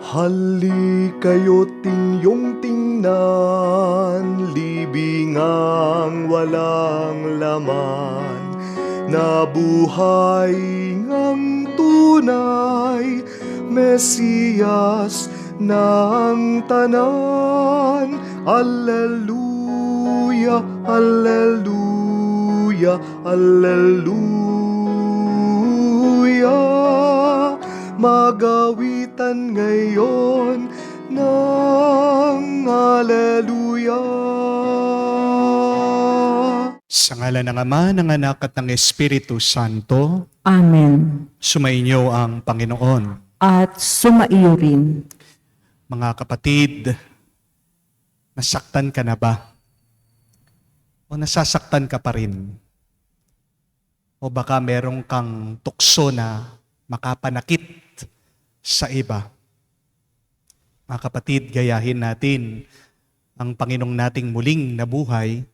Hali kayo't inyong tingnan, libingang walang laman, na buhay ngang tunay, Mesiyas ng tanan. Alleluia, alleluia, alleluia. Magawitan ngayon ng Alleluia. Sa ngalan ng Ama, ng Anak at ng Espiritu Santo, Amen. sumainyo ang Panginoon. At sumaiyo rin. Mga kapatid, nasaktan ka na ba? O nasasaktan ka pa rin? O baka merong kang tukso na makapanakit sa iba? Mga kapatid, gayahin natin ang Panginoong nating muling nabuhay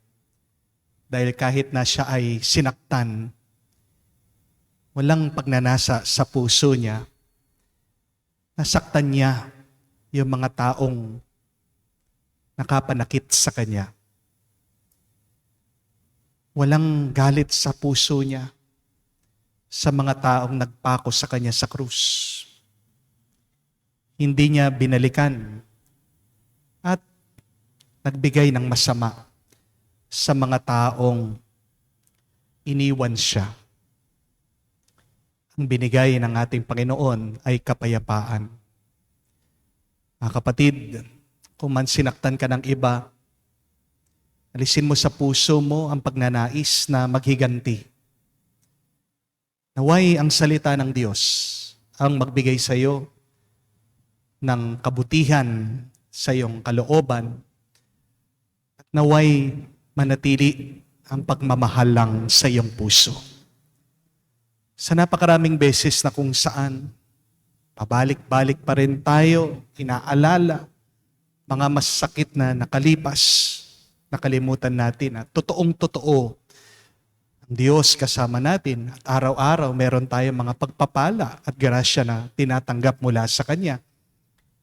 dahil kahit na siya ay sinaktan, walang pagnanasa sa puso niya. Nasaktan niya yung mga taong nakapanakit sa kanya. Walang galit sa puso niya sa mga taong nagpako sa kanya sa krus. Hindi niya binalikan at nagbigay ng masama sa mga taong iniwan siya. Ang binigay ng ating Panginoon ay kapayapaan. Mga kapatid, kung man sinaktan ka ng iba, alisin mo sa puso mo ang pagnanais na maghiganti. Naway ang salita ng Diyos ang magbigay sa iyo ng kabutihan sa iyong kalooban at naway manatili ang pagmamahal lang sa iyong puso. Sa napakaraming beses na kung saan pabalik-balik pa rin tayo, inaalala mga masakit na nakalipas, nakalimutan natin at totoong-totoo ang Diyos kasama natin at araw-araw meron tayong mga pagpapala at grasya na tinatanggap mula sa Kanya.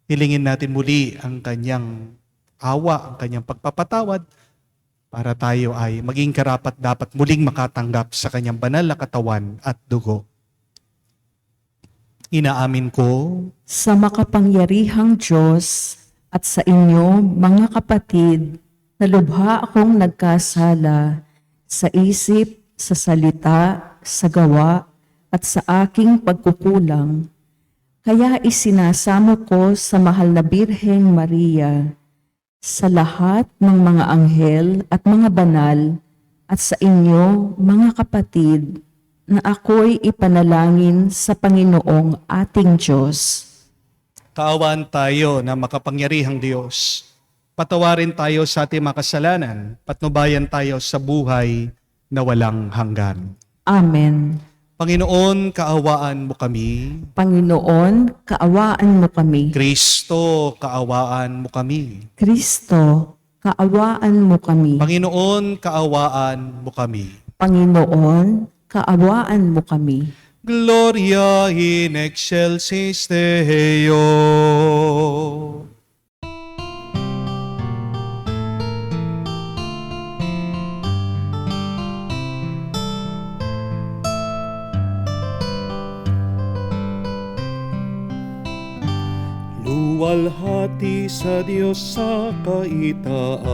Hilingin natin muli ang Kanyang awa, ang Kanyang pagpapatawad para tayo ay maging karapat dapat muling makatanggap sa Kanyang banal na katawan at dugo. Inaamin ko Sa makapangyarihang Diyos at sa inyo, mga kapatid, na lubha akong nagkasala sa isip, sa salita, sa gawa, at sa aking pagkukulang. Kaya isinasamo ko sa mahal na Birheng Maria, sa lahat ng mga anghel at mga banal, at sa inyo, mga kapatid, na ako'y ipanalangin sa Panginoong ating Diyos. kaawaan tayo na makapangyarihang Diyos. Patawarin tayo sa ating mga kasalanan, patnubayan tayo sa buhay na walang hanggan. Amen. Panginoon, kaawaan mo kami. Panginoon, kaawaan mo kami. Kristo, kaawaan mo kami. Kristo, kaawaan mo kami. Panginoon, kaawaan mo kami. Panginoon, kaawaan mo kami. Gloria in excelsis Deo. Luwalhati sa Diyos sa kaitaasan,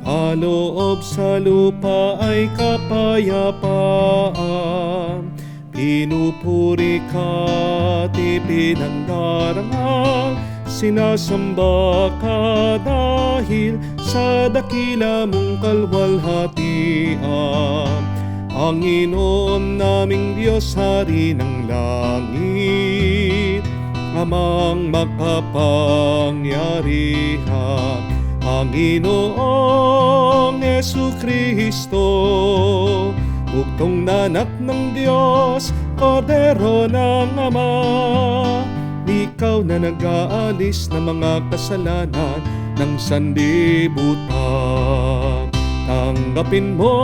kaloob sa lupa ay kapayapaan. Pinupuri ka't ipinagdarangal, sinasamba ka dahil sa dakila mong kalwalhatian. Panginoon naming Diyos, Hari ng langit, Amang makapangyarihan, Panginoong Jesucristo, bugtong na anak ng Diyos, Kordero ng Ama. Ikaw na nag-aalis ng mga kasalanan ng sanlibutan. Tanggapin mo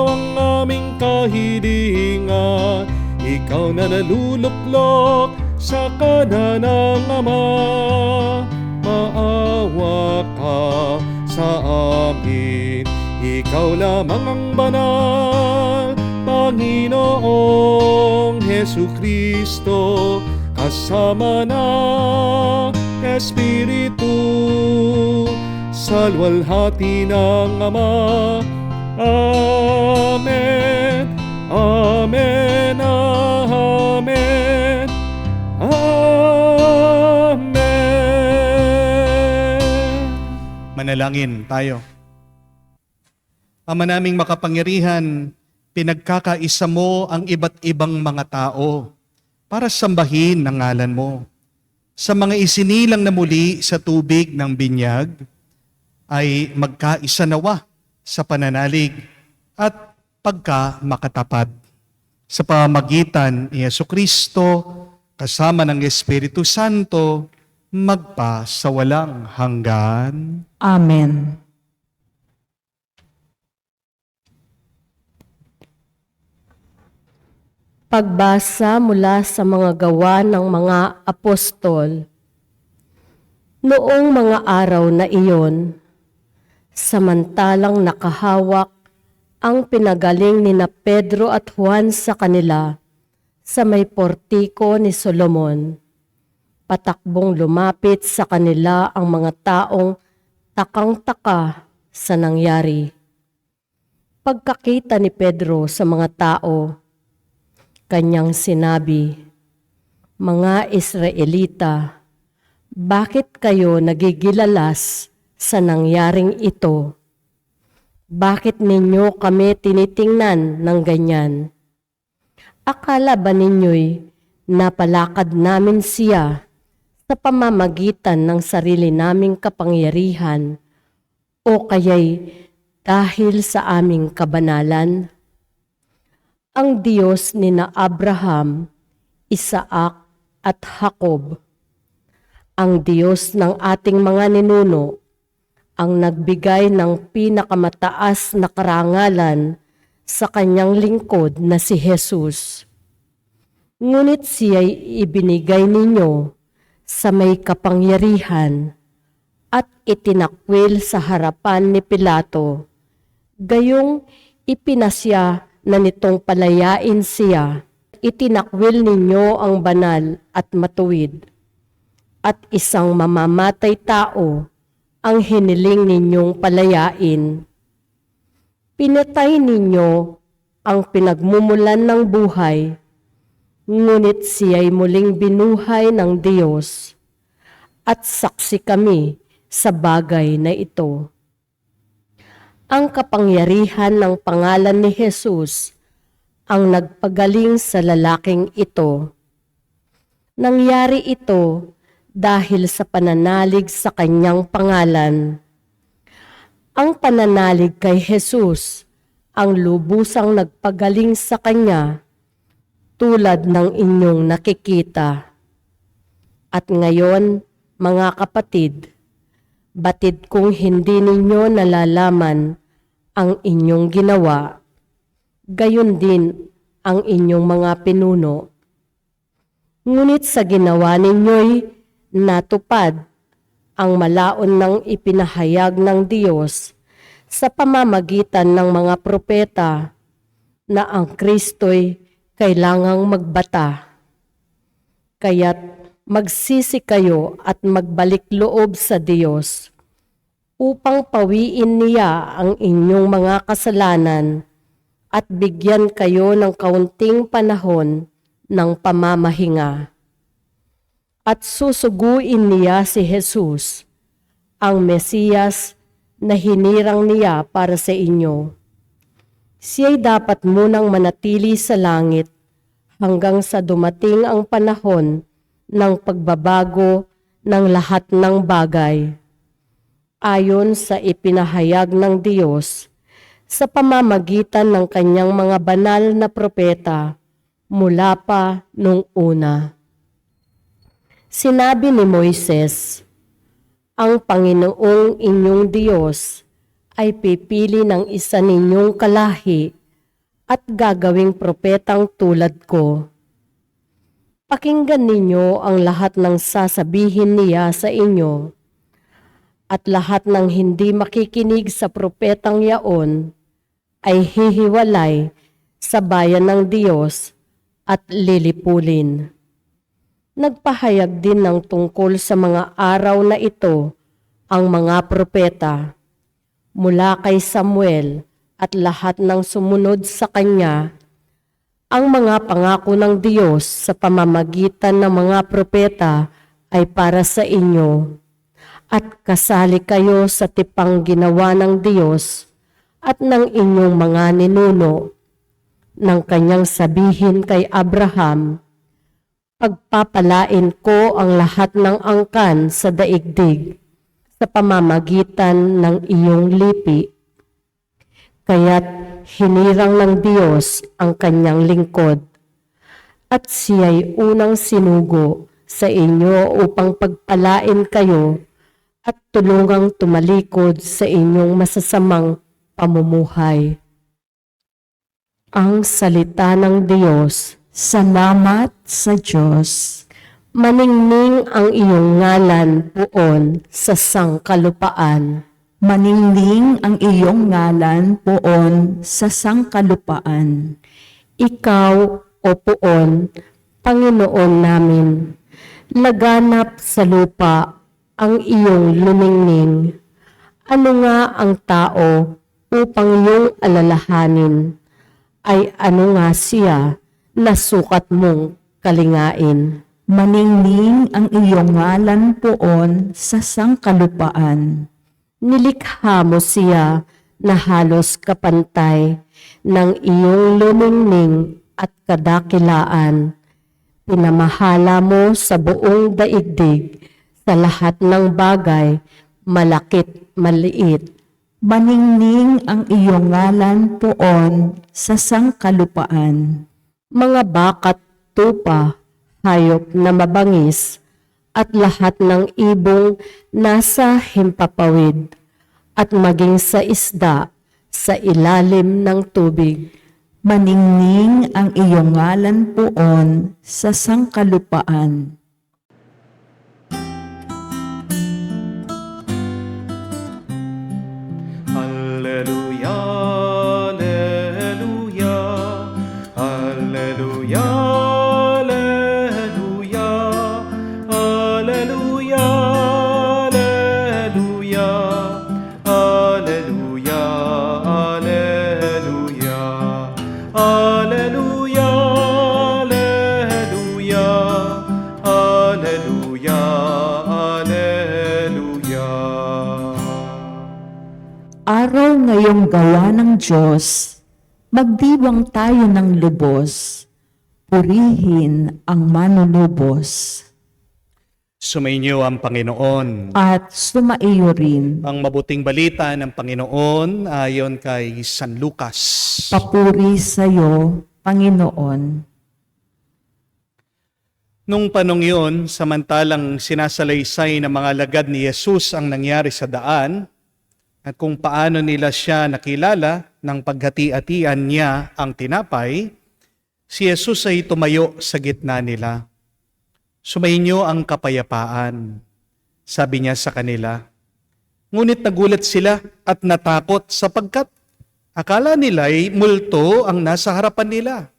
ang aming kahilingan, ikaw na naluluklok sa kanan ng Ama. Maawa ka sa amin, ikaw lamang ang banal, Panginoong Hesukristo, kasama ng Espiritu, sa luwalhati ng Ama. Amen, amen, amen, amen. Manalangin tayo. Ama naming makapangyarihan, pinagkakaisa mo ang iba't ibang mga tao para sambahin ang ngalan mo. Sa mga isinilang na muli sa tubig ng binyag, ay magkaisa nawa sa pananalig at pagkamakatapat. Sa pamamagitan ni Jesucristo, kasama ng Espiritu Santo, magpa sa walang hanggan. Amen. Pagbasa mula sa mga gawa ng mga apostol. Noong mga araw na iyon, samantalang nakahawak ang pinagaling ni na Pedro at Juan sa kanila sa may portiko ni Solomon, patakbong lumapit sa kanila ang mga taong takang-taka sa nangyari. Pagkakita ni Pedro sa mga tao, kanyang sinabi, "Mga Israelita, bakit kayo nagigilalas sa nangyaring ito? Bakit ninyo kami tinitingnan ng ganyan? Akala ba ninyo'y napalakad namin siya sa pamamagitan ng sarili naming kapangyarihan o kaya'y dahil sa aming kabanalan? Ang Diyos ni na Abraham, Isaac at Jacob, ang Diyos ng ating mga ninuno, ang nagbigay ng pinakamataas na karangalan sa kanyang lingkod na si Jesus. Ngunit siya'y ibinigay ninyo sa may kapangyarihan at itinakwil sa harapan ni Pilato, gayong ipinasya na nitong palayain siya. Itinakwil ninyo ang banal at matuwid, at isang mamamatay tao ang hiniling ninyong palayain. Pinatay ninyo ang pinagmumulan ng buhay, ngunit siya'y muling binuhay ng Diyos, at saksi kami sa bagay na ito. Ang kapangyarihan ng pangalan ni Jesus ang nagpagaling sa lalaking ito. Nangyari ito dahil sa pananalig sa kanyang pangalan. Ang pananalig kay Jesus ang lubusang nagpagaling sa kanya, tulad ng inyong nakikita. At ngayon, mga kapatid, batid kung hindi ninyo nalalaman ang inyong ginawa, gayon din ang inyong mga pinuno. Ngunit sa ginawa ninyo'y natupad ang malaon ng ipinahayag ng Diyos sa pamamagitan ng mga propeta na ang Kristo'y kailangang magbata. Kaya't magsisi kayo at magbalik loob sa Diyos upang pawiin niya ang inyong mga kasalanan at bigyan kayo ng kaunting panahon ng pamamahinga. At susuguin niya si Jesus, ang Mesiyas na hinirang niya para sa inyo. Siya'y dapat munang manatili sa langit hanggang sa dumating ang panahon ng pagbabago ng lahat ng bagay, ayon sa ipinahayag ng Diyos sa pamamagitan ng kanyang mga banal na propeta mula pa nung una. Sinabi ni Moises, "Ang Panginoong inyong Diyos ay pipili ng isa ninyong kalahi at gagawing propetang tulad ko. Pakinggan ninyo ang lahat ng sasabihin niya sa inyo, at lahat ng hindi makikinig sa propetang yaon ay hihiwalay sa bayan ng Diyos at lilipulin. Nagpahayag din ng tungkol sa mga araw na ito ang mga propeta mula kay Samuel at lahat ng sumunod sa kanya. Ang mga pangako ng Diyos sa pamamagitan ng mga propeta ay para sa inyo, at kasali kayo sa tipang ginawa ng Diyos at ng inyong mga ninuno, ng kanyang sabihin kay Abraham, pagpapalain ko ang lahat ng angkan sa daigdig sa pamamagitan ng iyong lipi. Kaya't hinirang ng Diyos ang kanyang lingkod, at siya'y unang sinugo sa inyo upang pagpalain kayo at tulungang tumalikod sa inyong masasamang pamumuhay. Ang salita ng Diyos. Salamat sa Diyos. Maningning ang iyong ngalan poon sa sangkalupaan. Maningning ang iyong ngalan poon sa sangkalupaan. Ikaw, o poon, Panginoon namin, laganap sa lupa ang iyong lumingning. Ano nga ang tao upang iyong alalahanin? Ay ano nga siya na sukat mong kalingain? Maningning ang iyong ngalan poon sa sangkalupaan. Nilikha mo siya na halos kapantay ng iyong lumingning at kadakilaan. Pinamahala mo sa buong daigdig, sa lahat ng bagay, malakit maliit. Maningning ang iyong ngalan poon sa sangkalupaan. Mga bakat tupa, hayop na mabangis, at lahat ng ibong nasa himpapawid, at maging sa isda sa ilalim ng tubig. Maningning ang iyong ngalan poon sa sangkalupaan. Alleluia, alleluia, alleluia, alleluia, alleluia, alleluia, alleluia, alleluia, alleluia, alleluia, alleluia, alleluia. Araw ngayong gawa ng Diyos, magdiwang tayo ng lubos, purihin ang manunubos, Sumainyo ang Panginoon. at sumaiyo rin. Ang mabuting balita ng Panginoon ayon kay San Lucas. Papuri sa iyo, Panginoon. Nung panong yun, samantalang sinasalaysay ng mga alagad ni Jesus ang nangyari sa daan at kung paano nila siya nakilala nang paghati-hatian niya ang tinapay, si Jesus ay tumayo sa gitna nila. Sumainyo ang kapayapaan, sabi niya sa kanila. Ngunit nagulat sila at natakot sapagkat akala nila ay multo ang nasa harapan nila.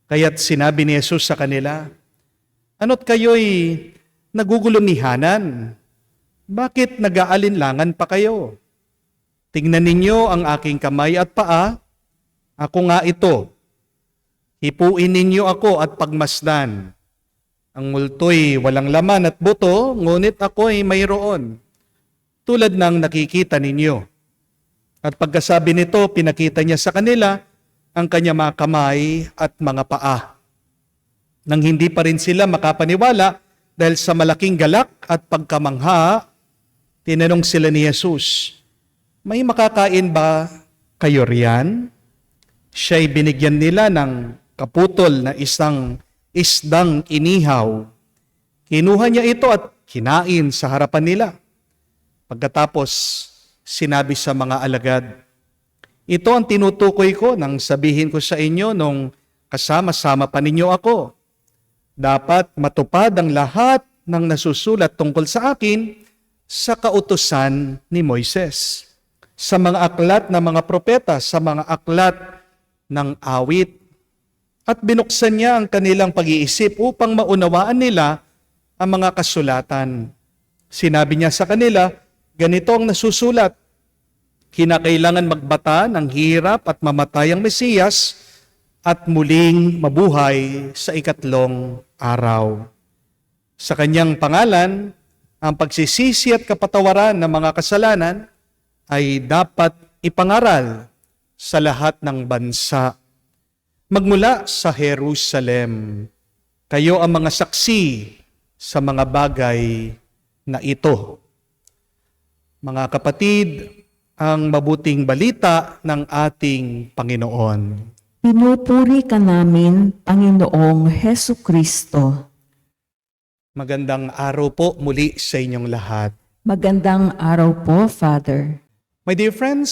Kaya't sinabi ni Jesus sa kanila, ano't kayo'y nagugulumihanan? Bakit nag-aalinlangan pa kayo? Tingnan ninyo ang aking kamay at paa. Ako nga ito. Hipuin ninyo ako at pagmasdan. Ang multo'y walang laman at buto, ngunit ako'y mayroon. Tulad ng nakikita ninyo. At pagkasabi nito, pinakita niya sa kanila ang kanyang mga kamay at mga paa. Nang hindi pa rin sila makapaniwala dahil sa malaking galak at pagkamangha, tinanong sila ni Jesus, may makakain ba kayo riyan? Siya'y binigyan nila ng kaputol na isang isdang inihaw. Kinuha niya ito at kinain sa harapan nila. Pagkatapos, sinabi sa mga alagad, ito ang tinutukoy ko nang sabihin ko sa inyo nung kasama-sama pa ninyo ako. Dapat matupad ang lahat ng nasusulat tungkol sa akin sa kautusan ni Moises, sa mga aklat ng mga propeta, sa mga aklat ng awit. At binuksan niya ang kanilang pag-iisip upang maunawaan nila ang mga kasulatan. Sinabi niya sa kanila, ganito ang nasusulat, kinakailangan magbata ng hirap at mamatay ang Mesiyas at muling mabuhay sa ikatlong araw. Sa kanyang pangalan, ang pagsisisi at kapatawaran ng mga kasalanan ay dapat ipangaral sa lahat ng bansa. Magmula sa Jerusalem, kayo ang mga saksi sa mga bagay na ito. Mga kapatid, ang mabuting balita ng ating Panginoon. Pinupuri ka namin, Panginoong Hesu Kristo. Magandang araw po muli sa inyong lahat. Magandang araw po, Father. My dear friends,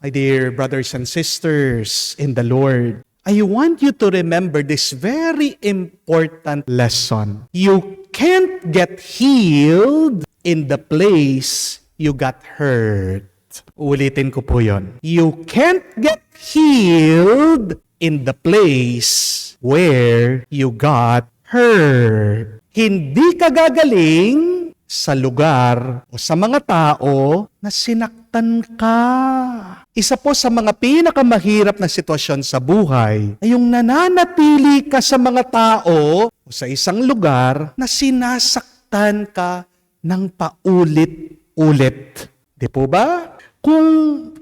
my dear brothers and sisters in the Lord, I want you to remember this very important lesson. You can't get healed in the place you got hurt. Ulitin ko po yon. You can't get healed in the place where you got hurt. Hindi ka gagaling sa lugar o sa mga tao na sinaktan ka. Isa po sa mga pinakamahirap na sitwasyon sa buhay ay yung nananatili ka sa mga tao o sa isang lugar na sinasaktan ka ng paulit-ulit. Di po ba? Kung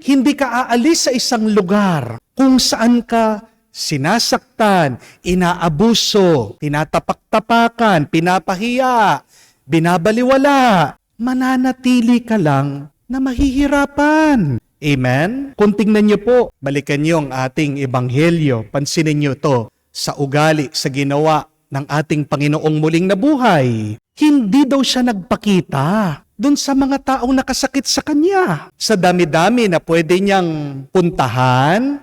hindi ka aalis sa isang lugar kung saan ka sinasaktan, inaabuso, tinatapak-tapakan, pinapahiya, binabaliwala, mananatili ka lang na mahihirapan. Amen? Kung tingnan niyo po, balikan niyo ang ating ebanghelyo, pansinin niyo to sa ugali, sa ginawa ng ating Panginoong muling nabuhay. Hindi daw siya nagpakita doon sa mga taong nakasakit sa kanya. Sa dami-dami na pwede niyang puntahan,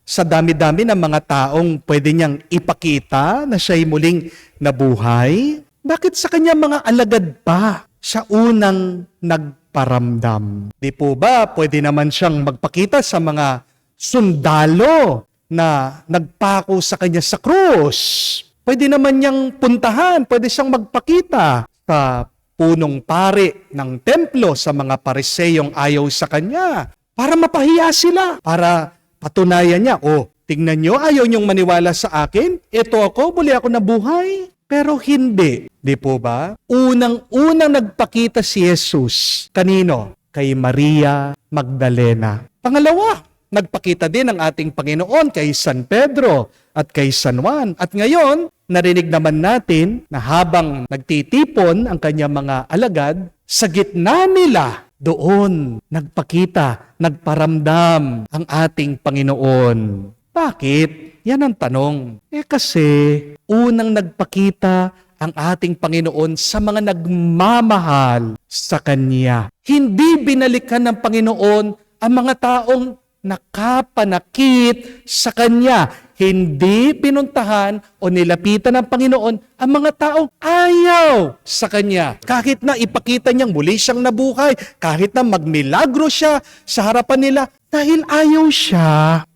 sa dami-dami ng mga taong pwede niyang ipakita na siya'y muling nabuhay, bakit sa kanya mga alagad pa siya unang nagparamdam? Di po ba pwede naman siyang magpakita sa mga sundalo na nagpako sa kanya sa krus? Pwede naman niyang puntahan, pwede siyang magpakita sa punong pari ng templo, sa mga pariseyong ayaw sa kanya, para mapahiya sila, para patunayan niya, tingnan niyo, ayaw niyong maniwala sa akin, ito ako, muli ako nabuhay. Pero hindi, di po ba? Unang-unang nagpakita si Jesus. Kanino? Kay Maria Magdalena. Pangalawa, nagpakita din ang ating Panginoon kay San Pedro at kay San Juan. At ngayon, narinig naman natin na habang nagtitipon ang kanyang mga alagad, sa gitna nila, doon nagpakita, nagparamdam ang ating Panginoon. Bakit? Yan ang tanong. Kasi unang nagpakita ang ating Panginoon sa mga nagmamahal sa Kanya. Hindi binalikan ng Panginoon ang mga taong nakapanakit sa Kanya. Hindi pinuntahan o nilapitan ng Panginoon ang mga taong ayaw sa Kanya. Kahit na ipakita niyang muli siyang nabuhay, kahit na magmilagro siya sa harapan nila, dahil ayaw siya,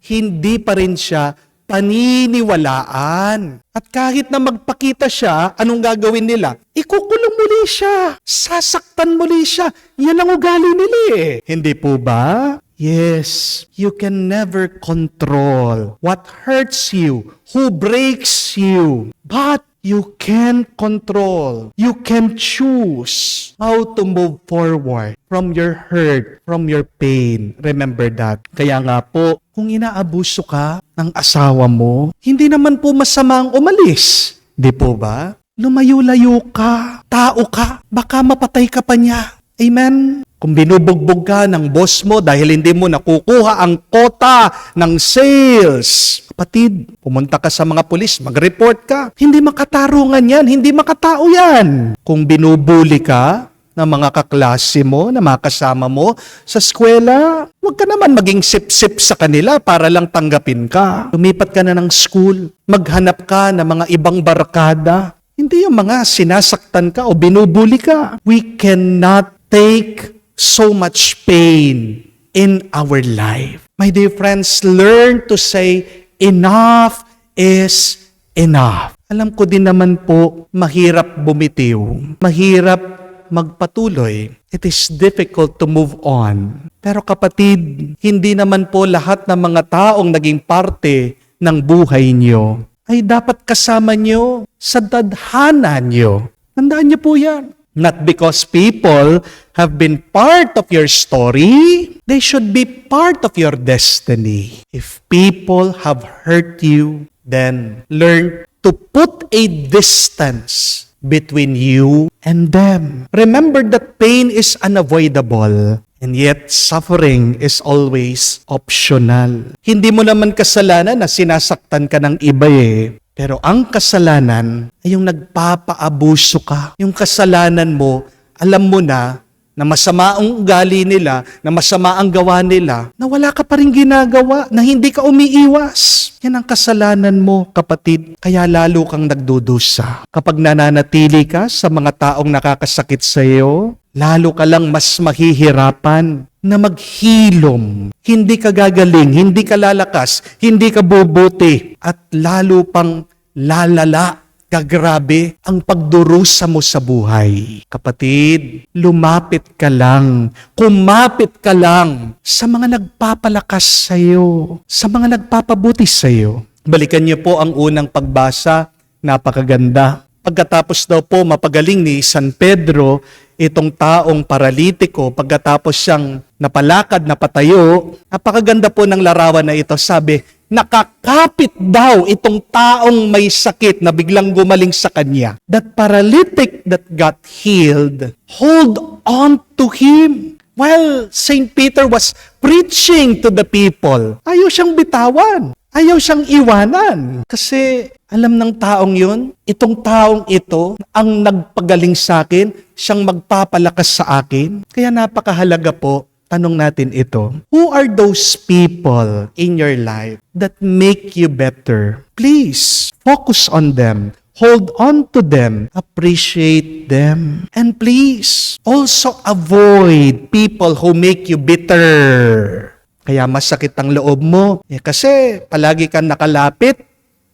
hindi pa rin siya paniniwalaan. At kahit na magpakita siya, anong gagawin nila? Ikukulong muli siya. Sasaktan muli siya. Yan ang ugali nila eh. Hindi po ba? Yes, you can never control what hurts you, who breaks you. But you can control, you can choose how to move forward from your hurt, from your pain. Remember that. Kaya nga po, kung inaabuso ka ng asawa mo, hindi naman po masama ang umalis. Di po ba? Lumayo-layo ka, tao ka, baka mapatay ka pa niya. Amen? Kung binubugbog ka ng boss mo dahil hindi mo nakukuha ang quota ng sales, kapatid, pumunta ka sa mga pulis, mag-report ka. Hindi makatarungan yan, hindi makatao yan. Kung binubuli ka ng mga kaklase mo, na mga kasama mo sa eskwela. Huwag ka naman maging sip-sip sa kanila para lang tanggapin ka. Lumipat ka na ng school. Maghanap ka ng mga ibang barkada. Hindi yung mga sinasaktan ka o binubuli ka. We cannot take so much pain in our life. My dear friends, learn to say, enough is enough. Alam ko din naman po, mahirap bumitiw. Mahirap magpatuloy. It is difficult to move on. Pero kapatid, hindi naman po lahat ng mga taong naging parte ng buhay nyo ay dapat kasama nyo sa tadhana nyo. Tandaan nyo po yan. Not because people have been part of your story, they should be part of your destiny. If people have hurt you, then learn to put a distance between you and them. Remember that pain is unavoidable, and yet suffering is always optional. Hindi mo naman kasalanan na sinasaktan ka ng iba eh. Pero ang kasalanan ay yung nagpapaabuso ka. Yung kasalanan mo, alam mo na masama ang ugali nila, na masama ang gawa nila, na wala ka pa rin ginagawa, na hindi ka umiiwas. Yan ang kasalanan mo, kapatid. Kaya lalo kang nagdudusa. Kapag nananatili ka sa mga taong nakakasakit sa iyo, lalo ka lang mas mahihirapan na maghilom. Hindi ka gagaling, hindi ka lalakas, hindi ka bubuti, at lalo pang lalala, gagrabe ang pagdurusa mo sa buhay. Kapatid, lumapit ka lang, kumapit ka lang sa mga nagpapalakas sa iyo, sa mga nagpapabuti sa iyo. Balikan niyo po ang unang pagbasa, napakaganda. Pagkatapos daw po mapagaling ni San Pedro, itong taong paralitiko, pagkatapos siyang napalakad, napatayo, napakaganda po ng larawan na ito. Sabi, nakakapit daw itong taong may sakit na biglang gumaling sa kanya. That paralytic that got healed, hold on to him. While St. Peter was preaching to the people, ayaw siyang bitawan. Ayaw siyang iwanan. Kasi alam ng taong yun, itong taong ito ang nagpagaling sa akin, siyang magpapalakas sa akin. Kaya napakahalaga po, tanong natin ito. Who are those people in your life that make you better? Please, focus on them. Hold on to them. Appreciate them. And please, also avoid people who make you bitter. Kaya masakit ang loob mo. Kasi palagi kang nakalapit,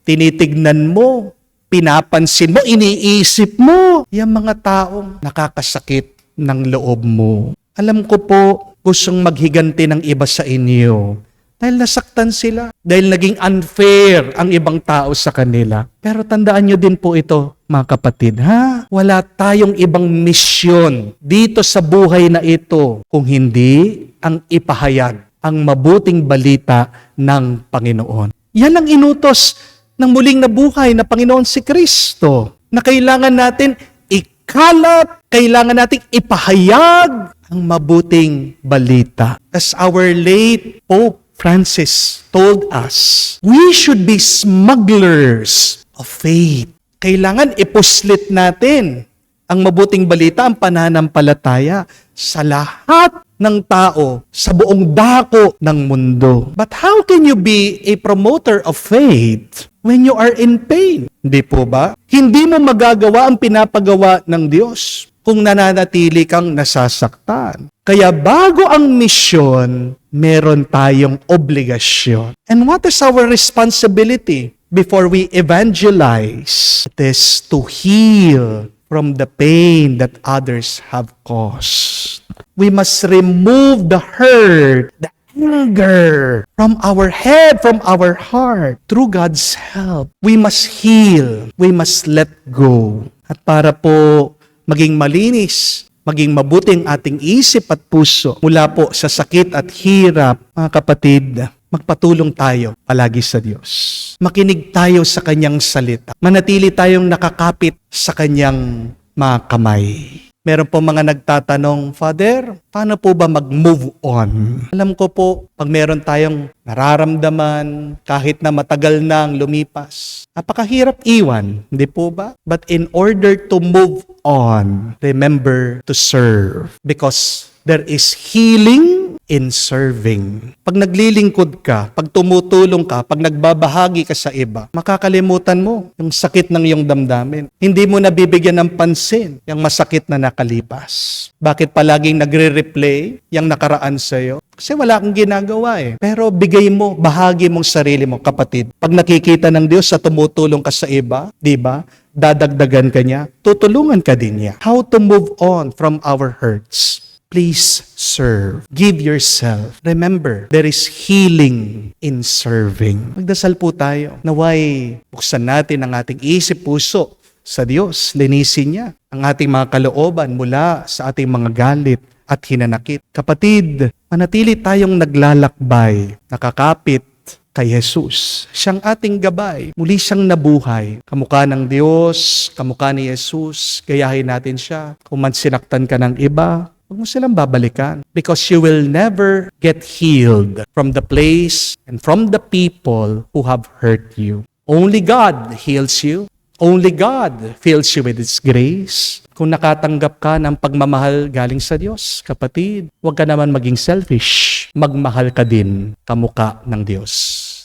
tinitignan mo, pinapansin mo, iniisip mo. Yung mga taong nakakasakit ng loob mo. Alam ko po, gustong maghiganti ng iba sa inyo. Dahil nasaktan sila. Dahil naging unfair ang ibang tao sa kanila. Pero tandaan nyo din po ito, mga kapatid, ha? Wala tayong ibang misyon dito sa buhay na ito kung hindi ang ipahayag ang mabuting balita ng Panginoon. Yan ang inutos ng muling nabuhay na Panginoon si Kristo, na kailangan natin ikalat, kailangan natin ipahayag ang mabuting balita. As our late Pope Francis told us, we should be smugglers of faith. Kailangan ipuslit natin ang mabuting balita, ang pananampalataya sa lahat ng tao sa buong dako ng mundo. But how can you be a promoter of faith when you are in pain? Hindi po ba? Hindi mo magagawa ang pinapagawa ng Diyos kung nananatili kang nasasaktan. Kaya bago ang misyon, meron tayong obligasyon. And what is our responsibility before we evangelize? It is to heal from the pain that others have caused. We must remove the hurt, the anger from our head, from our heart. Through God's help, we must heal. We must let go. At para po maging malinis, maging mabuting ating isip at puso mula po sa sakit at hirap, mga kapatid, magpatulong tayo palagi sa Diyos. Makinig tayo sa Kanyang salita. Manatili tayong nakakapit sa Kanyang mga kamay. Meron po mga nagtatanong, Father, paano po ba mag-move on? Alam ko po, pag meron tayong nararamdaman, kahit na matagal nang lumipas, napakahirap iwan, hindi po ba? But in order to move on, remember to serve. Because there is healing in serving. Pag naglilingkod ka, pag tumutulong ka, pag nagbabahagi ka sa iba, makakalimutan mo yung sakit ng iyong damdamin. Hindi mo nabibigyan ng pansin yung masakit na nakalipas. Bakit palaging nagre-replay yung nakaraan sa'yo? Kasi wala kang ginagawa eh. Pero bigay mo, bahagi mong sarili mo, kapatid. Pag nakikita ng Diyos sa tumutulong ka sa iba, di ba? Dadagdagan ka niya, tutulungan ka din niya. How to move on from our hurts? Please serve. Give yourself. Remember, there is healing in serving. Magdasal po tayo. Naway, buksan natin ang ating isip, puso sa Diyos. Linisin niya ang ating mga kalooban mula sa ating mga galit at hinanakit. Kapatid, manatili tayong naglalakbay, nakakapit kay Jesus. Siyang ating gabay. Muli siyang nabuhay. Kamukha ng Diyos, kamukha ni Jesus, gayahin natin siya. Kung man sinaktan ka ng iba, huwag mo silang babalikan. Because you will never get healed from the place and from the people who have hurt you. Only God heals you. Only God fills you with His grace. Kung nakatanggap ka ng pagmamahal galing sa Diyos, kapatid, huwag ka naman maging selfish. Magmahal ka din kamukha ng Diyos.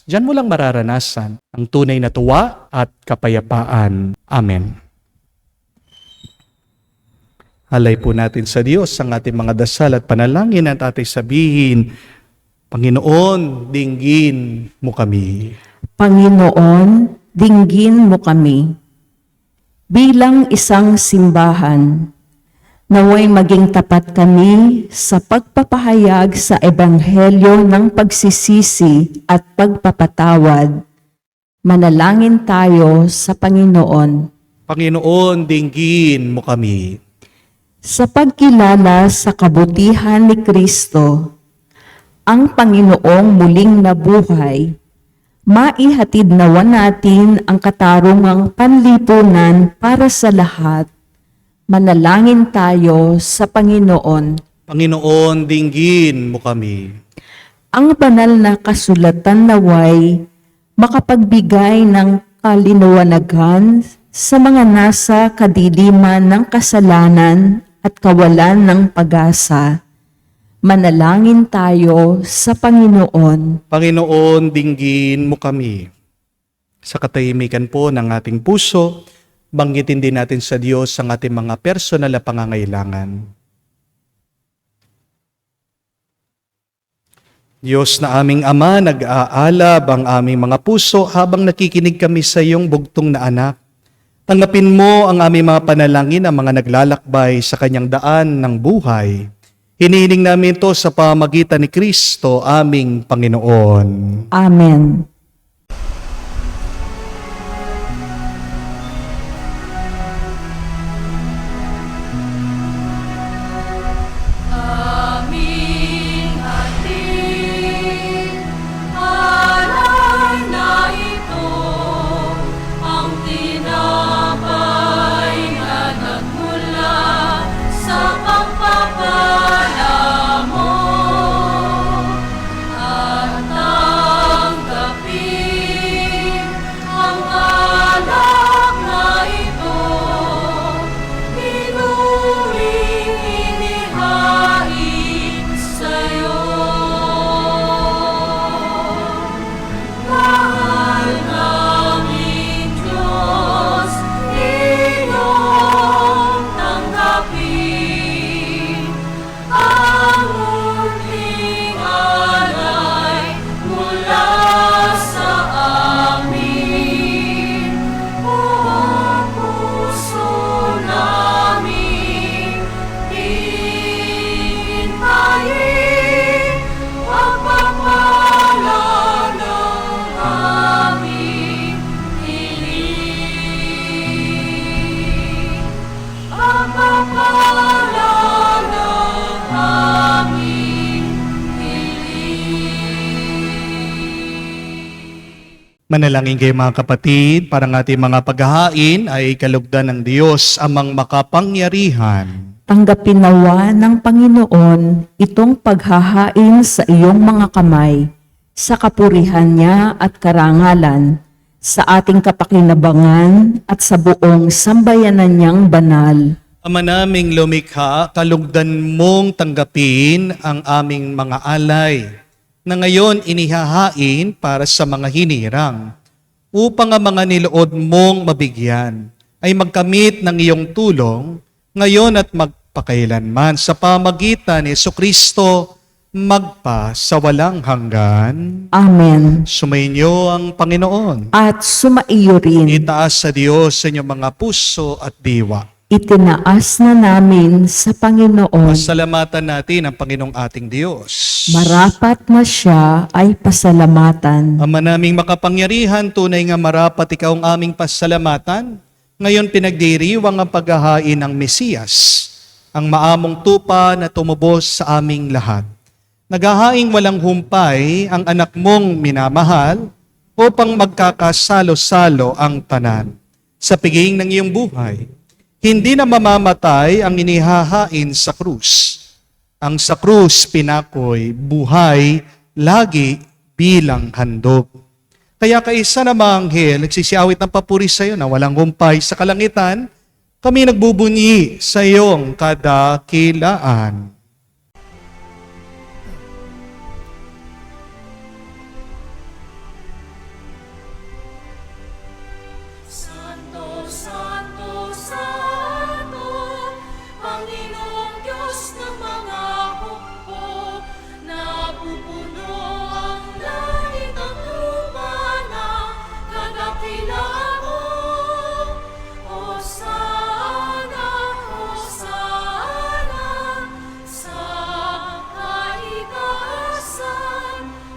Diyan mo lang mararanasan ang tunay na tuwa at kapayapaan. Amen. Halay po natin sa Diyos ang ating mga dasal at panalangin at ating sabihin, Panginoon, dinggin mo kami. Panginoon, dinggin mo kami. Bilang isang simbahan, naway maging tapat kami sa pagpapahayag sa ebanghelyo ng pagsisisi at pagpapatawad. Manalangin tayo sa Panginoon. Panginoon, dinggin mo kami. Sa pagkilala sa kabutihan ni Kristo, ang Panginoong muling nabuhay, maihatid nawa natin ang katarungang panlipunan para sa lahat. Manalangin tayo sa Panginoon. Panginoon, dinggin mo kami. Ang banal na kasulatan naway makapagbigay ng kalinawagan sa mga nasa kadiliman ng kasalanan at kawalan ng pag-asa. Manalangin tayo sa Panginoon. Panginoon, dinggin mo kami. Sa katahimikan po ng ating puso, banggitin din natin sa Diyos ang ating mga personal na pangangailangan. Diyos na aming Ama, nag-aalab ang aming mga puso habang nakikinig kami sa iyong bugtong na anak. Tanggapin mo ang aming mga panalangin, ang mga naglalakbay sa kanyang daan ng buhay. Hinihiling namin ito sa pamamagitan ni Kristo, aming Panginoon. Amen. Manalangin kayo mga kapatid, para ng ating mga paghahain ay kalugdan ng Diyos amang makapangyarihan. Tanggapin nawa ng Panginoon itong paghahain sa iyong mga kamay, sa kapurihan niya at karangalan, sa ating kapakinabangan at sa buong sambayanan niyang banal. Ama naming lumikha, kalugdan mong tanggapin ang aming mga alay na ngayon inihahain para sa mga hinirang upang ang mga nilood mong mabigyan ay magkamit ng iyong tulong ngayon at magpakailanman sa pamagitan ni Jesucristo magpa sa walang hanggan. Amen. Sumainyo ang Panginoon. At sumaiyo rin, Itaas sa Diyos sa inyong mga puso at diwa. itinaas na namin sa Panginoon. Pasalamatan natin ang Panginoong ating Diyos. Marapat na siya ay pasalamatan. Ama naming makapangyarihan, tunay nga marapat ikaw ang aming pasalamatan. Ngayon pinagdiriwang ang paghahain ng Mesiyas, ang maamong tupa na tumubos sa aming lahat. Naghahaing walang humpay ang anak mong minamahal upang magkakasalo-salo ang tanan. Sa piging ng iyong buhay, hindi na mamamatay ang inihahain sa krus. Ang sa krus pinakoy buhay lagi bilang handog. Kaya kaisa na mga anghel, nagsisiawit ng papuri sa iyo na walang humpay sa kalangitan, kami nagbubunyi sa iyong kadakilaan. Santo, Santo, Santo, Panginoong Diyos ng mga hukbo, napupuno ang langit at lupa ng kadakilaan mo. Hosana, Hosana, sa kaitaasan,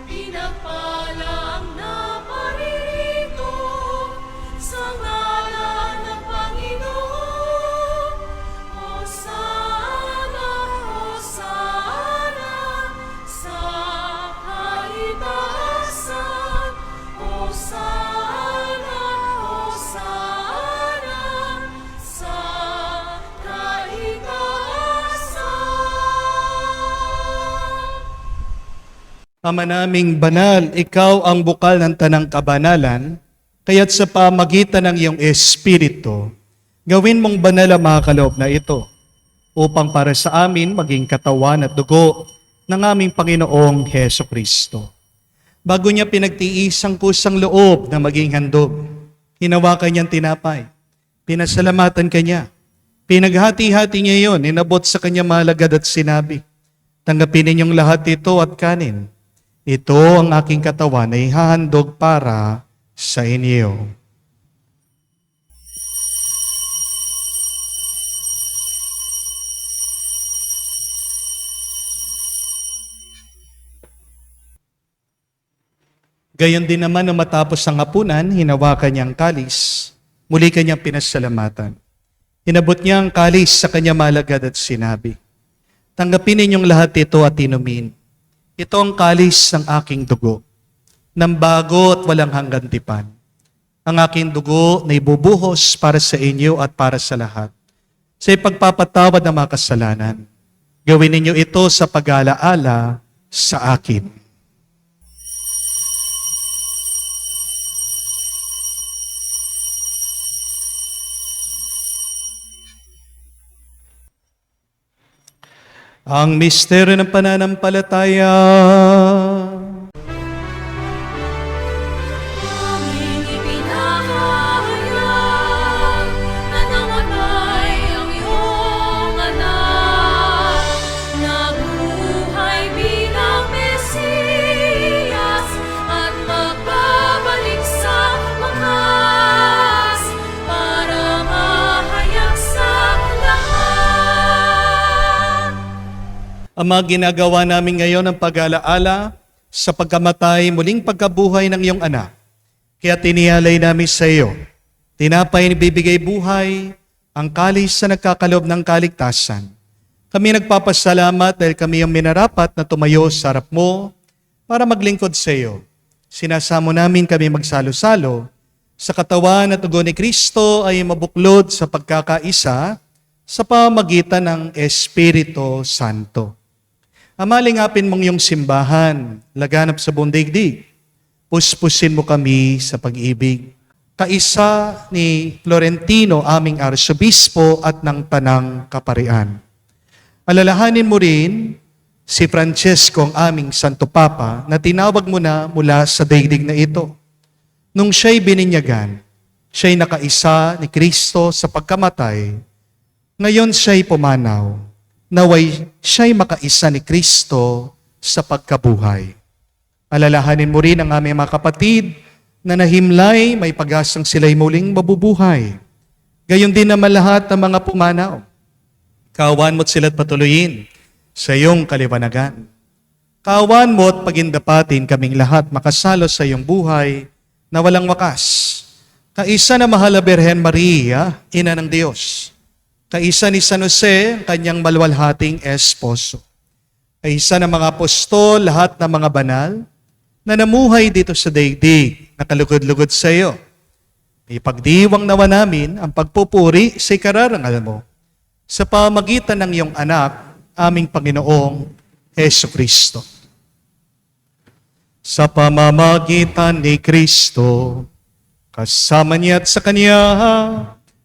pinagpala ang naparirito. Sa ngalan ng Panginoon, Hosana, Hosana, sa kaitaasan, Hosana, Hosana, sa kaitaasan. Ama naming banal, ikaw ang bukal ng tanang kabanalan, kaya't sa pamagitan ng iyong Espiritu, gawin mong banal ang mga kaloob na ito, upang para sa amin maging katawan at dugo ng aming Panginoong Heso Kristo. Bago niya pinagtiis ang kusang loob na maging handog, hinawakan niyang tinapay, pinasalamatan kanya, pinaghati-hati niya yon, inabot sa kanya malagad at sinabi, tanggapin ninyong lahat ito at kanin. Ito ang aking katawan na ihahandog para sa inyo. Gayon din naman nung matapos ang hapunan, hinawakan niya ang kalis, muli kanyang pinasalamatan. Inabot niya ang kalis sa kanya malagad at sinabi, tanggapin ninyong lahat ito at inumin. Ito ang kalis ng aking dugo, ng bago at walang hanggan tipan. Ang aking dugo na ibubuhos para sa inyo at para sa lahat, sa ipagpapatawad ng mga kasalanan. Gawin ninyo ito sa pag-alaala sa akin. Ang misteryo ng pananampalataya. Aming ipinahayag na namatay ang iyong anak, nabuhay bilang Mesiyas at magbabalik sa wakas para mahayag sa lahat. Ama, ginagawa namin ngayon ang pag-alaala sa pagkamatay, muling pagkabuhay ng iyong anak. Kaya tinihalay namin sa iyo, tinapay ni bibigay buhay, ang kalis sa nagkakaloob ng kaligtasan. Kami nagpapasalamat dahil kami ang minarapat na tumayo sa harap mo para maglingkod sa iyo. Sinasamo namin kami magsalo-salo sa katawan at dugo ni Kristo ay mabuklod sa pagkakaisa sa pamagitan ng Espiritu Santo. Ama, lingapin mong iyong simbahan, laganap sa buong daigdig. Puspusin mo kami sa pag-ibig. kaisa ni Florentino, aming arsobispo at ng Tanang Kaparian. Alalahanin mo rin si Francesco, ang aming Santo Papa, na tinawag mo na mula sa daigdig na ito. Nung siya'y bininyagan, siya'y nakaisa ni Kristo sa pagkamatay. Ngayon siya'y pumanaw, naway siya'y makaisa ni Kristo sa pagkabuhay. Alalahanin mo rin ang aming mga kapatid na nahimlay, may pag-asang sila'y muling mabubuhay. Gayon din naman lahat ng mga pumanaw. Kawan mo't sila't patuloyin sa iyong kaliwanagan. Kawan mo at pagindapatin kaming lahat makasalo sa iyong buhay na walang wakas. Kaisa na mahal na Birhen Maria, Ina ng Diyos. Kaisa ni San Jose, ang kanyang maluwalhating esposo. Kaisa ng mga apostol, lahat ng mga banal, na namuhay dito sa daigdig, nakalugod-lugod sa iyo. Ipagdiwang nawa namin ang pagpupuri sa ikararangal mo sa pamagitan ng iyong anak, aming Panginoong Heso Kristo. Sa pamamagitan ni Kristo, kasama niya at sa Kanya,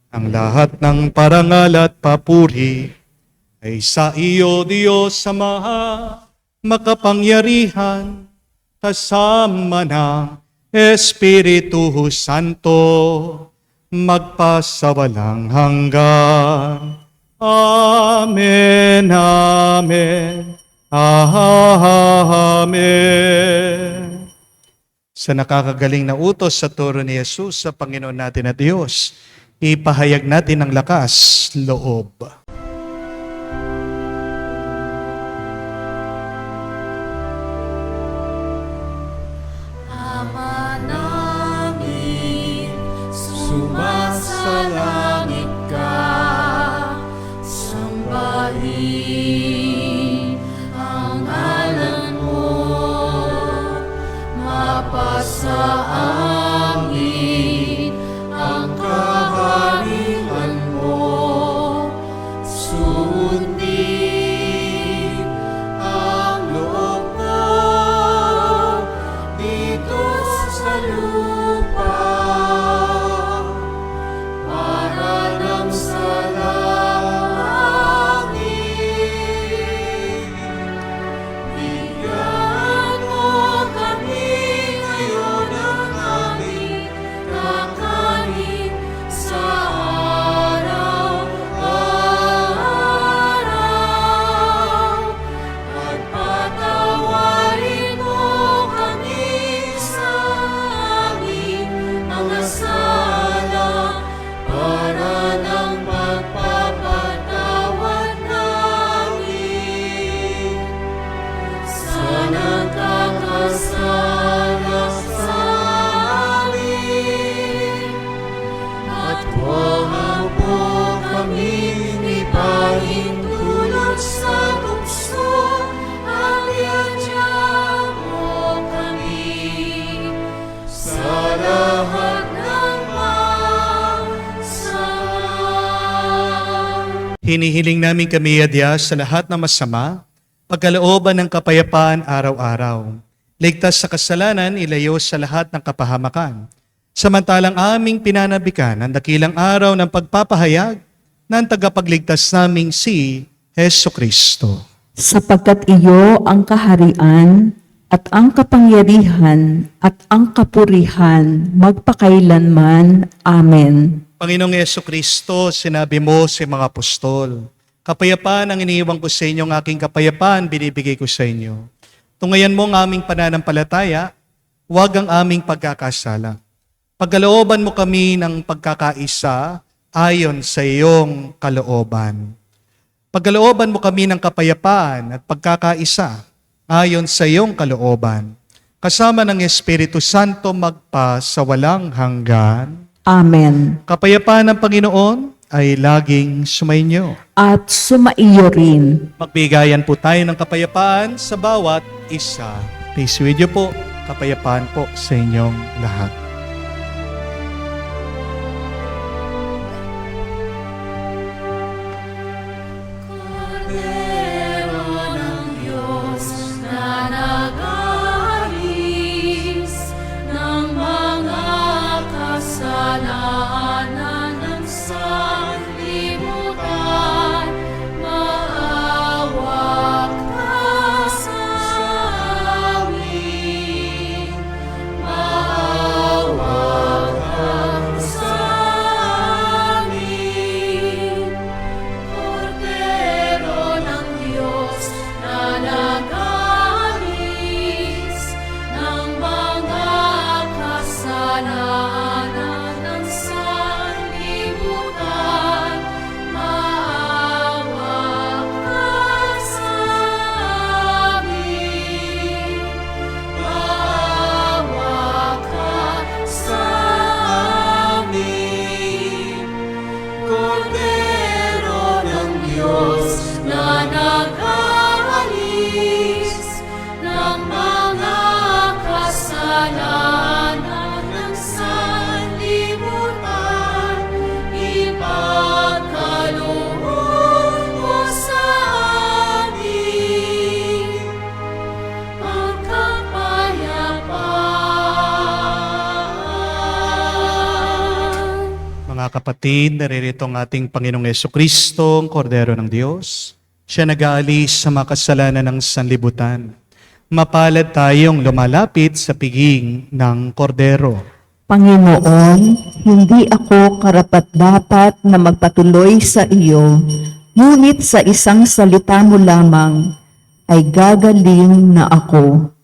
ang lahat ng parangal at papuri ay sa iyo, Diyos Ama, makapangyarihan, kasama ng Espiritu Santo, magpasawalang hanggan. Amen, amen, amen. Sa nakakagaling na utos sa turo ni Jesus sa Panginoon natin at Diyos, ipahayag natin ang lakas loob. Ama namin, sumasalangit ka, sambahin ang ngalan mo, mapasa amin ang kaharian mo, sundin ang loob mo dito sa lupa para nang sa langit. Bigyan mo kami ngayon ng aming kakanin sa araw-araw, at patawarin mo kami sa aming mga sala para ng pagpapatawad namin sa nagkakasala sa amin. At huwag mo kami ipahintulot sa tukso, at iadya mo kami sa lahat ng masama. Hinihiling namin kami, Adya, sa lahat ng masama, pagkalooban ng kapayapaan araw-araw. Ligtas sa kasalanan, ilayo sa lahat ng kapahamakan. Samantalang aming pinanabikan ang dakilang araw ng pagpapahayag ng tagapagligtas naming si Heso Kristo. Sapagkat iyo ang kaharian at ang kapangyarihan at ang kapurihan magpakailanman. Amen. Panginoong Heso Kristo, sinabi mo sa mga apostol, kapayapaan ang iniiwan ko sa inyo, ang aking kapayapaan binibigay ko sa inyo. Tungayan mo ang aming pananampalataya, huwag ang aming pagkakasala. Pagkalooban mo kami ng pagkakaisa ayon sa iyong kalooban. Pagkalooban mo kami ng kapayapaan at pagkakaisa ayon sa iyong kalooban. Kasama ng Espiritu Santo magpa sa walang hanggan. Amen. Kapayapaan ng Panginoon ay laging sumainyo. At sumaiyo rin. Magbigayan po tayo ng kapayapaan sa bawat isa. Peace with you po. Kapayapaan po sa inyong lahat. Kordero ng Diyos na nag-aalis ng mga kasalanan, mga kapatid, naririto ang ating Panginoong Yesukristo, ang Kordero ng Diyos. Siya nag-aalis sa mga kasalanan ng sanlibutan. Mapalad tayong lumalapit sa piging ng Kordero. Panginoon, hindi ako karapat-dapat na magpatuloy sa iyo, ngunit sa isang salita mo lamang ay gagaling na ako.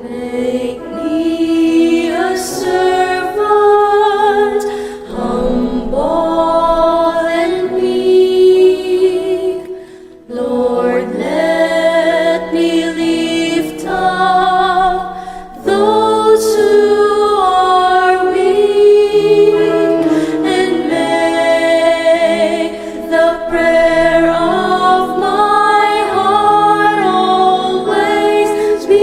Make me a servant, humble and meek. Lord, let me lift up those who are weak, and make the prayer of my heart always be.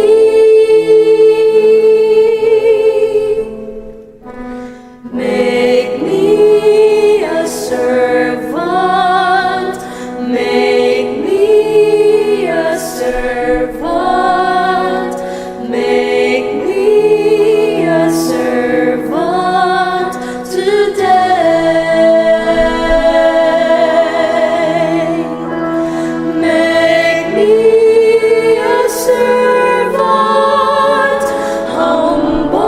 Make me a servant, make me a servant, make me a servant today. Make me a servant, humble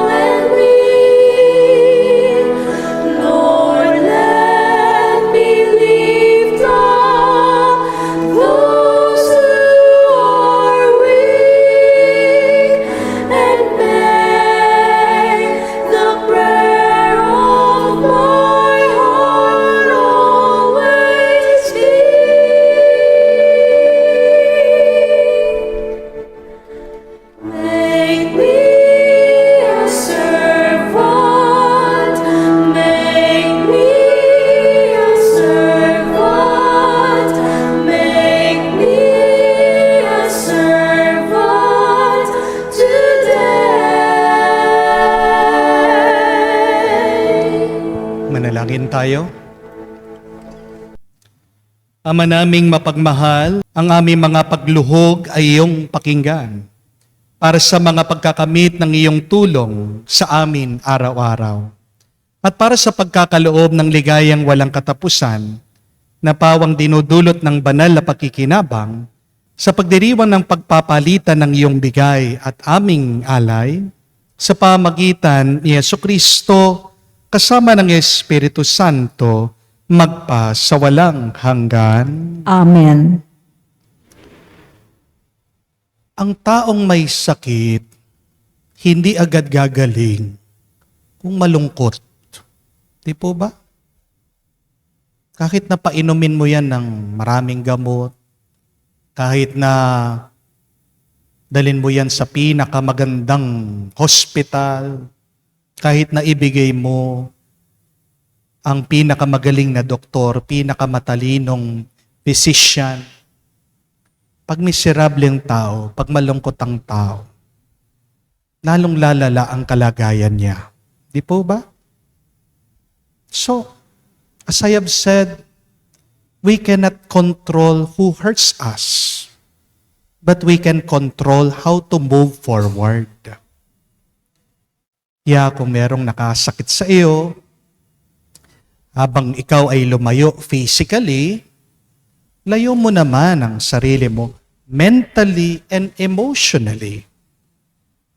and weak. Lord, let me lift up those who are weak, and make the prayer of my heart always be. Make me a servant, make me a servant, make me a servant today. Manalangin tayo. Ama naming mapagmahal, ang aming mga pagluhog ay iyong pakinggan para sa mga pagkakamit ng iyong tulong sa amin araw-araw. At para sa pagkakaloob ng ligayang walang katapusan na pawang dinudulot ng banal na pakikinabang sa pagdiriwang ng pagpapalitan ng iyong bigay at aming alay sa pamagitan ni Yesukristo kasama ng Espiritu Santo magpa sa walang hanggan. Amen. Ang taong may sakit, hindi agad gagaling kung malungkot. Di po ba? Kahit na painumin mo yan ng maraming gamot, kahit na dalin mo yan sa pinakamagandang hospital, kahit na ibigay mo ang pinakamagaling na doktor, pinakamatalinong physician, pag miserable ang tao, pag malungkot ang tao, lalong lalala ang kalagayan niya. Di po ba? So, as I have said, we cannot control who hurts us, but we can control how to move forward. Kaya kung merong nakasakit sa iyo, habang ikaw ay lumayo physically, layo mo naman ang sarili mo mentally and emotionally.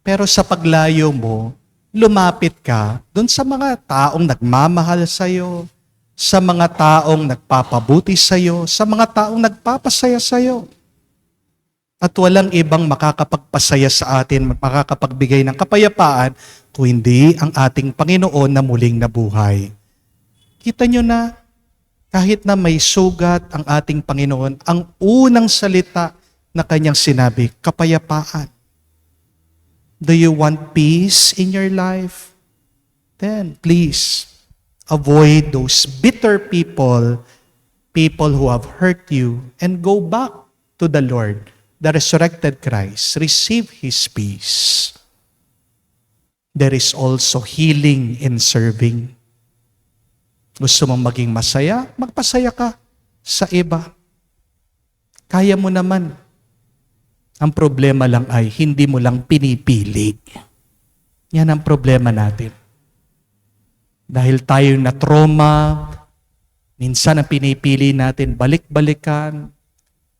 Pero sa paglayo mo, lumapit ka dun sa mga taong nagmamahal sa'yo, sa mga taong nagpapabuti sa'yo, sa mga taong nagpapasaya sa'yo. At walang ibang makakapagpasaya sa atin, makakapagbigay ng kapayapaan kung hindi ang ating Panginoon na muling nabuhay. Kita nyo na, kahit na may sugat ang ating Panginoon, ang unang salita na kanyang sinabi, kapayapaan. Do you want peace in your life? Then, please, avoid those bitter people who have hurt you, and go back to the Lord, the resurrected Christ. Receive His peace. there is also healing in serving. Gusto mong maging masaya? Magpasaya ka sa iba. Kaya mo naman. Ang problema lang ay hindi mo lang pinipili. Yan ang problema natin. Dahil tayo na trauma, minsan ang pinipili natin balik-balikan,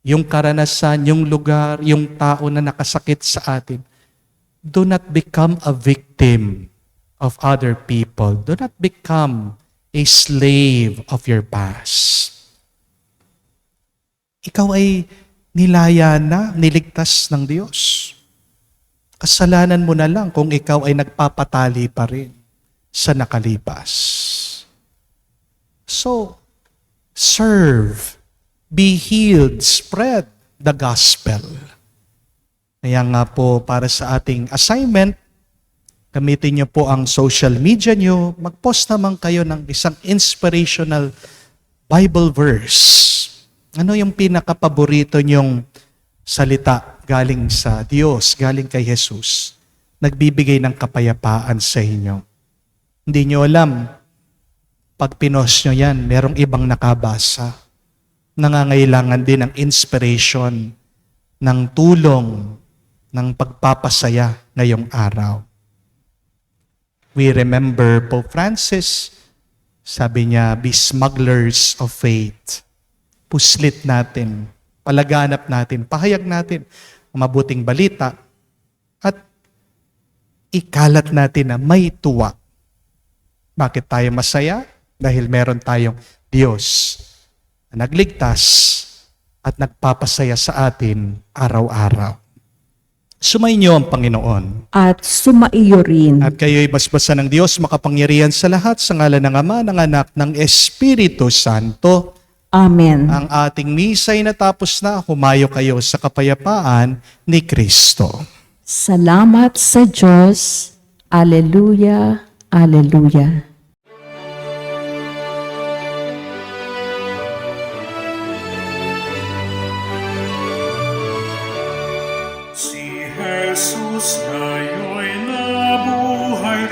yung karanasan, yung lugar, yung tao na nakasakit sa atin. Do not become a victim of other people. Do not become a slave of your past. Ikaw ay nilaya na, niligtas ng Diyos. Kasalanan mo na lang kung ikaw ay nagpapatali pa rin sa nakalipas. So, serve, be healed, spread the gospel. Kaya nga po, para sa ating assignment, gamitin niyo po ang social media niyo, mag-post naman kayo ng isang inspirational Bible verse. Ano yung pinakapaborito niyong salita galing sa Diyos, galing kay Jesus, nagbibigay ng kapayapaan sa inyo? Hindi niyo alam, pag pinost niyo yan, merong ibang nakabasa. Nangangailangan din ng inspiration, ng tulong, ng pagpapasaya ngayong araw. We remember Pope Francis, sabi niya, be smugglers of faith. Puslit natin, palaganap natin, pahayag natin ang mabuting balita at ikalat natin na may tuwa. Bakit tayo masaya? Dahil meron tayong Diyos na nagligtas at nagpapasaya sa atin araw-araw. Sumainyo ang Panginoon. At sumaiyo rin. At kayo'y basbasan ng Diyos makapangyarihan sa lahat sa ngalan ng Ama, ng Anak, ng Espiritu Santo. Amen. Ang ating misa'y natapos na, humayo kayo sa kapayapaan ni Kristo. Salamat sa Diyos. Alleluia, alleluia. Si Jesus ngayon'y nabuhay,